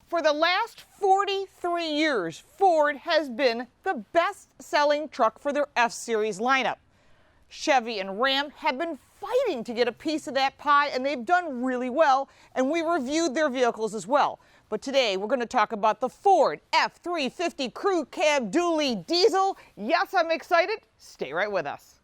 For the last 43 years, Ford has been the best-selling truck for their F-Series lineup. Chevy and Ram have been fighting to get a piece of that pie, and they've done really well, and we reviewed their vehicles as well. But today, we're going to talk about the Ford F350 Crew Cab Dually Diesel. Yes, I'm excited. Stay right with us.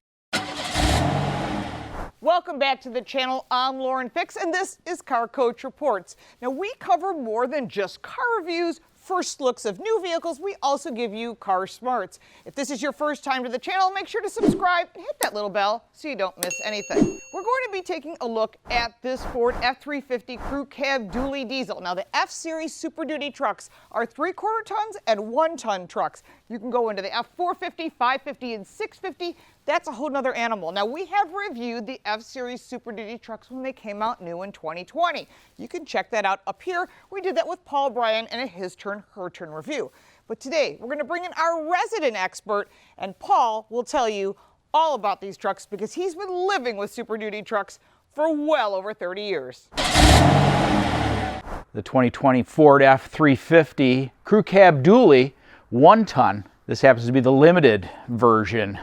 Welcome back to the channel. I'm Lauren Fix, and this is Car Coach Reports. Now, we cover more than just car reviews, first looks of new vehicles. We also give you car smarts. If this is your first time to the channel, make sure to subscribe and hit that little bell so you don't miss anything. We're going to be taking a look at this Ford F350 Crew Cab Dually Diesel. Now, the F-Series Super Duty trucks are 3/4 tons and 1-ton trucks. You can go into the F450, 550, and 650. That's a whole nother animal. Now, we have reviewed the F-Series Super Duty trucks when they came out new in 2020. You can check that out up here. We did that with Paul Bryan in a His Turn, Her Turn review. But today, we're going to bring in our resident expert, and Paul will tell you all about these trucks because he's been living with Super Duty trucks for well over 30 years. The 2020 Ford F350 Crew Cab Dually 1-ton. This happens to be the limited version.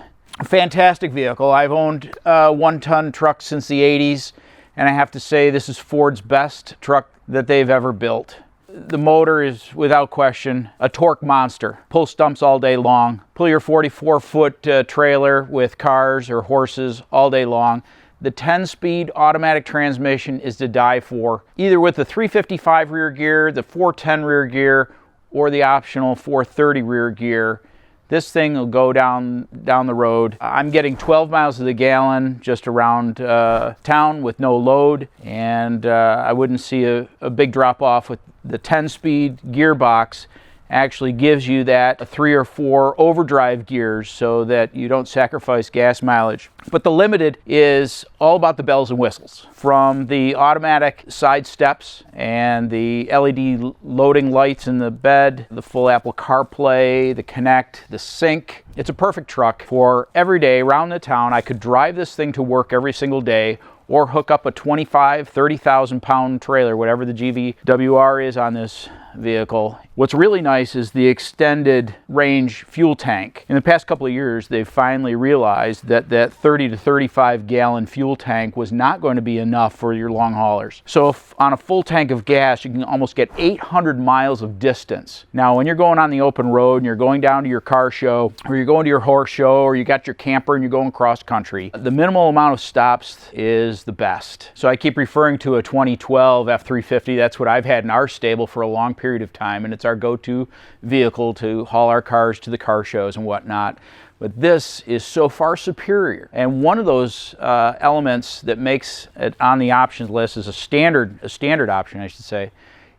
Fantastic vehicle. I've owned 1-ton trucks since the 80s, and I have to say this is Ford's best truck that they've ever built. The motor is, without question, a torque monster. Pull stumps all day long. Pull your 44-foot trailer with cars or horses all day long. The 10-speed automatic transmission is to die for, either with the 355 rear gear, the 410 rear gear, or the optional 430 rear gear. This thing will go down the road. I'm getting 12 miles to the gallon just around town with no load, and I wouldn't see a big drop off with the 10-speed gearbox. Actually gives you that 3 or 4 overdrive gears so that you don't sacrifice gas mileage. But the Limited is all about the bells and whistles. From the automatic side steps and the LED loading lights in the bed, the full Apple CarPlay, the Connect, the Sync. It's a perfect truck for every day around the town. I could drive this thing to work every single day, or hook up a 25, 30,000 pound trailer, whatever the GVWR is on this vehicle. What's really nice is the extended range fuel tank. In the past couple of years, they've finally realized that that 30 to 35 gallon fuel tank was not going to be enough for your long haulers. So if on a full tank of gas, you can almost get 800 miles of distance. Now, when you're going on the open road and you're going down to your car show, or you're going to your horse show, or you got your camper and you're going cross country, the minimal amount of stops is the best. So I keep referring to a 2012 F350. That's what I've had in our stable for a long period of time, and it's our go-to vehicle to haul our cars to the car shows and whatnot. But this is so far superior, and one of those elements that makes it on the options list is a standard option, I should say,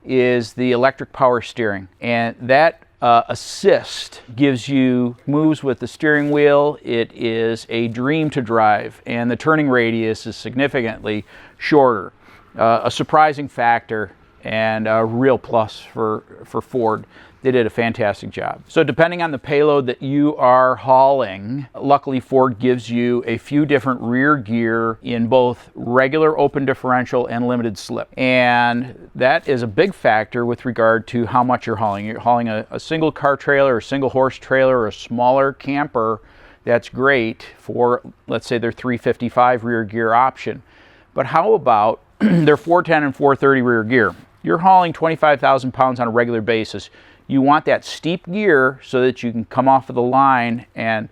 is the electric power steering, and that assist gives you moves with the steering wheel. It is a dream to drive, and the turning radius is significantly shorter. A surprising factor and a real plus for Ford. They did a fantastic job. So depending on the payload that you are hauling, luckily Ford gives you a few different rear gear in both regular open differential and limited slip. And that is a big factor with regard to how much you're hauling. You're hauling a single car trailer, a single horse trailer, or a smaller camper. That's great for, let's say, their 355 rear gear option. But how about their 410 and 430 rear gear? You're hauling 25,000 pounds on a regular basis. You want that steep gear so that you can come off of the line and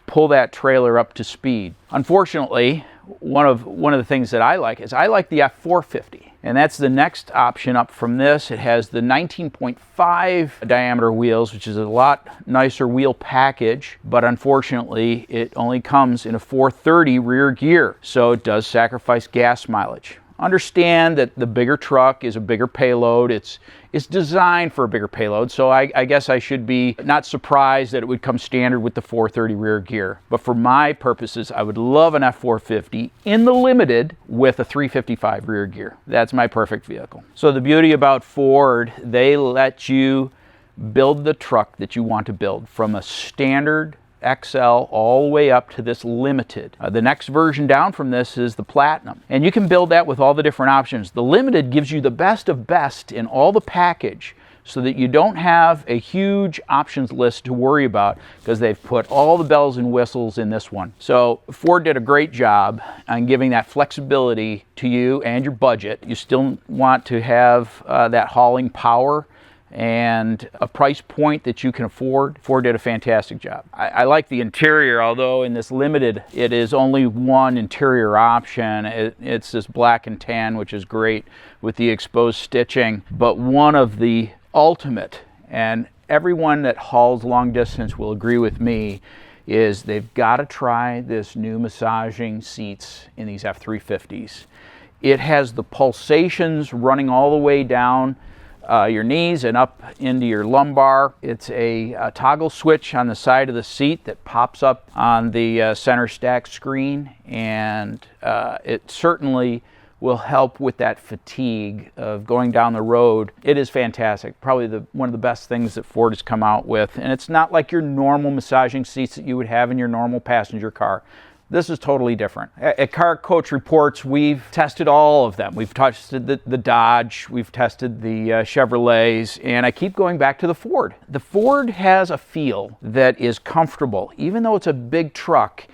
pull that trailer up to speed. Unfortunately, one of the things that I like is I like the F450, and that's the next option up from this. It has the 19.5 diameter wheels, which is a lot nicer wheel package, but unfortunately it only comes in a 430 rear gear, so it does sacrifice gas mileage. Understand that the bigger truck is a bigger payload. It's designed for a bigger payload, so I guess I should be not surprised that it would come standard with the 430 rear gear. But for my purposes, I would love an F450 in the Limited with a 355 rear gear. That's my perfect vehicle. So the beauty about Ford, they let you build the truck that you want to build, from a standard XL all the way up to this Limited. The next version down from this is the Platinum, and you can build that with all the different options. The Limited gives you the best of best in all the package, so that you don't have a huge options list to worry about, because they've put all the bells and whistles in this one. So Ford did a great job on giving that flexibility to you and your budget. You still want to have that hauling power and a price point that you can afford. Ford did a fantastic job. I like the interior, although in this Limited it is only one interior option. It's this black and tan, which is great with the exposed stitching, but one of the ultimate, and everyone that hauls long distance will agree with me, is they've got to try this new massaging seats in these F350s. It has the pulsations running all the way down your knees and up into your lumbar. It's a toggle switch on the side of the seat that pops up on the center stack screen, and it certainly will help with that fatigue of going down the road. It is fantastic. Probably one of the best things that Ford has come out with. And it's not like your normal massaging seats that you would have in your normal passenger car. This is totally different. At Car Coach Reports, we've tested all of them. We've tested the Dodge, we've tested the Chevrolets, and I keep going back to the Ford. The Ford has a feel that is comfortable. Even though it's a big truck,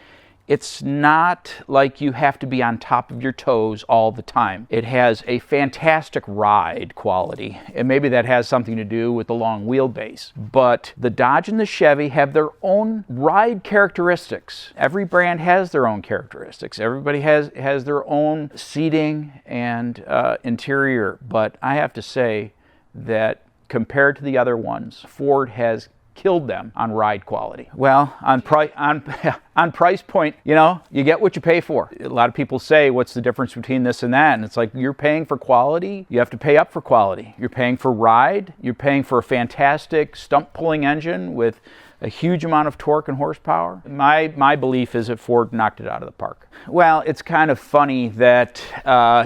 it's not like you have to be on top of your toes all the time. It has a fantastic ride quality, and maybe that has something to do with the long wheelbase. But the Dodge and the Chevy have their own ride characteristics. Every brand has their own characteristics. Everybody has their own seating and interior. But I have to say that compared to the other ones, Ford has killed them on ride quality. Well, on price point, you know, you get what you pay for. A lot of people say, what's the difference between this and that? And it's like, you're paying for quality, you have to pay up for quality. You're paying for ride, you're paying for a fantastic stump pulling engine with a huge amount of torque and horsepower. My belief is that Ford knocked it out of the park. Well, it's kind of funny that,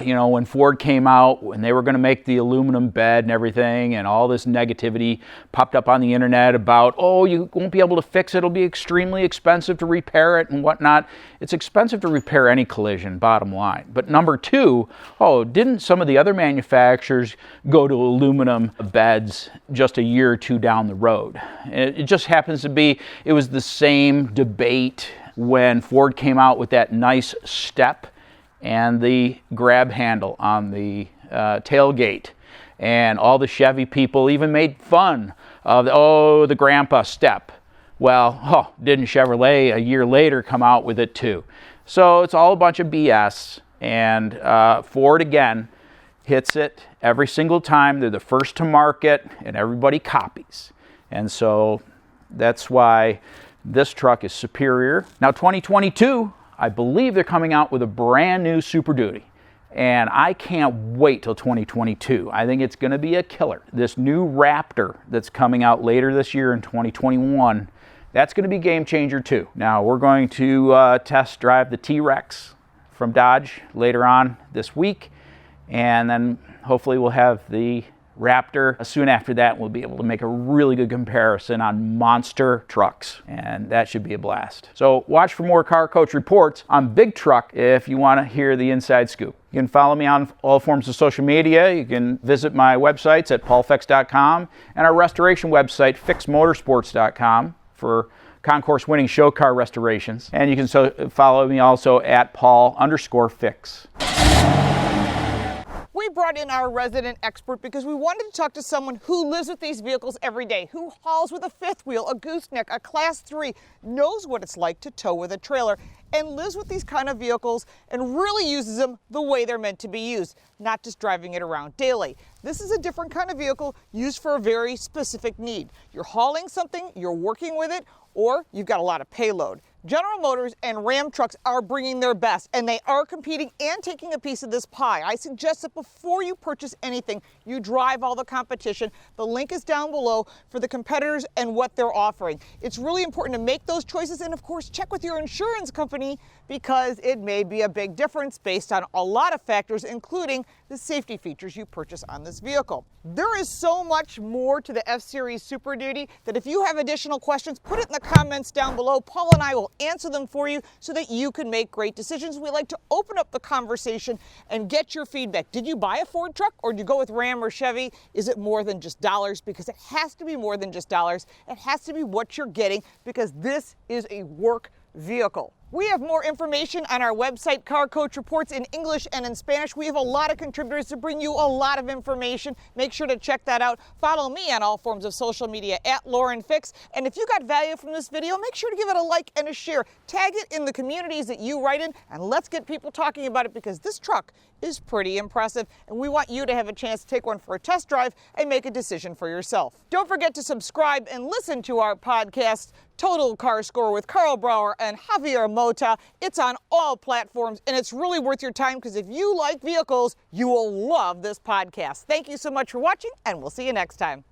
you know, when Ford came out, when they were going to make the aluminum bed and everything, and all this negativity popped up on the internet about, oh, you won't be able to fix it, it'll be extremely expensive to repair it and whatnot. It's expensive to repair any collision, bottom line. But number two, oh, didn't some of the other manufacturers go to aluminum beds just a year or two down the road? It just happens to be, it was the same debate when Ford came out with that nice step and the grab handle on the tailgate. And all the Chevy people even made fun of, the grandpa step. Well, didn't Chevrolet a year later come out with it too? So it's all a bunch of BS. And Ford, again, hits it every single time. They're the first to market, and everybody copies. And so that's why this truck is superior. Now, 2022, I believe they're coming out with a brand new Super Duty. And I can't wait till 2022. I think it's going to be a killer. This new Raptor that's coming out later this year in 2021, that's going to be a game changer too. Now, we're going to test drive the TRX from Dodge later on this week. And then hopefully we'll have the Raptor. Soon after that, we'll be able to make a really good comparison on monster trucks, and that should be a blast. So watch for more Car Coach Reports on Big Truck if you want to hear the inside scoop. You can follow me on all forms of social media. You can visit my websites at paulfix.com and our restoration website, fixmotorsports.com, for concourse winning show car restorations. And you can follow me also at Paul_Fix. We brought in our resident expert because we wanted to talk to someone who lives with these vehicles every day, who hauls with a fifth wheel, a gooseneck, a class 3, knows what it's like to tow with a trailer, and lives with these kind of vehicles and really uses them the way they're meant to be used, not just driving it around daily. This is a different kind of vehicle used for a very specific need. You're hauling something, you're working with it, or you've got a lot of payload. General Motors and Ram trucks are bringing their best, and they are competing and taking a piece of this pie. I suggest that before you purchase anything, you drive all the competition. The link is down below for the competitors and what they're offering. It's really important to make those choices, and of course, check with your insurance company because it may be a big difference based on a lot of factors, including the safety features you purchase on this vehicle. There is so much more to the F-Series Super Duty that if you have additional questions, put it in the comments down below. Paul and I will answer them for you so that you can make great decisions. We like to open up the conversation and get your feedback. Did you buy a Ford truck or did you go with Ram or Chevy? Is it more than just dollars? Because it has to be more than just dollars. It has to be what you're getting, because this is a work vehicle. We have more information on our website, Car Coach Reports, in English and in Spanish. We have a lot of contributors to bring you a lot of information. Make sure to check that out. Follow me on all forms of social media at Lauren Fix. And if you got value from this video, make sure to give it a like and a share. Tag it in the communities that you write in, and let's get people talking about it, because this truck is pretty impressive, and we want you to have a chance to take one for a test drive and make a decision for yourself. Don't forget to subscribe and listen to our podcast, Total Car Score with Carl Brower and Javier Mota. It's on all platforms, and it's really worth your time, because if you like vehicles, you will love this podcast. Thank you so much for watching, and we'll see you next time.